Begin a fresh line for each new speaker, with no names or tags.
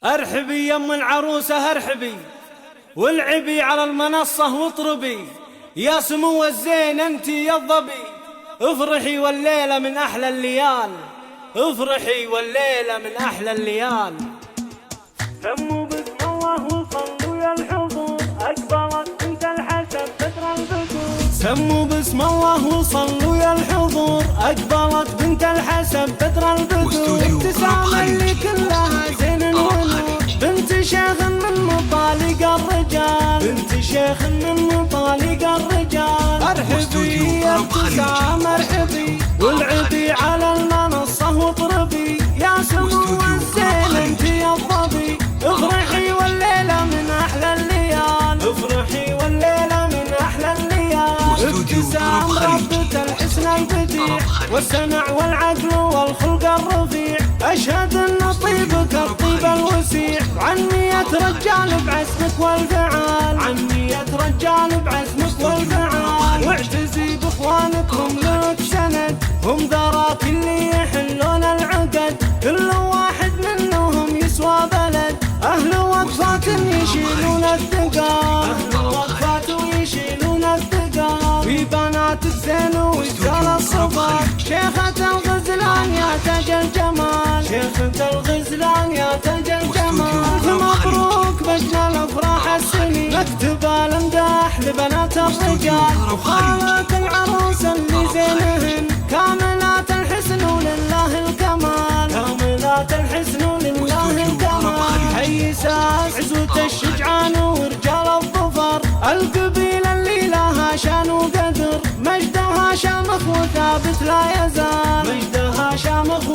ارحبي يم العروسة ارحبي، والعبي على المنصة واطربي، يا سمو الزين انتي يا الظبي، افرحي والليلة من احلى الليال، افرحي والليلة من احلى الليال.
سموا باسم الله وصلوا يا الحضور، اكبرت بنت الحسن بدر البدور.
سموا باسم الله وصلوا يا الحضور، اكبرت بنت الحسن بدر البدور. ابتسامة اللي كلها زين ونور، بنت شيخ من مطالق الرجال، بنت شيخ من مطالق الرجال. ارحبي يا ابتسام ارحبي، والعبي على المنصة واطربي، يا سمو الزين انتي يا الظبي، افرحي والليلة من احلى الليال، افرحي والليلة من احلى الليال. ابتسام ربة الحسن البديع، والسمع والعقل والخلق الرفيع، اشهد ان طيبك الطيب الوسيع، عن 100 رجال بعزمك والفعال، عن 100 رجال بعزمك والفعال. واعتزي باخوانك هم لك سند، هم ذراك اللي يحلون العقد، كل واحد منهم يسوى بلد، اهل وقفات يشيلون الثقال، اهل وقفات ويشيلون الثقال. في بنات الزين ورجال الصفات، شيخة الغزلان يا تاج الجمال، شيخة الغزلان يا تاج الجمال. مبروك بجنى الافراح السنين، نكتب الامداح لبنات الرجال، وخالات العروس اللي زينهن، كاملات الحسن ولله الكمال، كاملات الحسن ولله الكمال. حي ساس عزوة الشجعان ورجال الظفر، القبيلة اللي لها شان وقدر، مجدها شامخ وثابت لا يزال، مجدها شامخ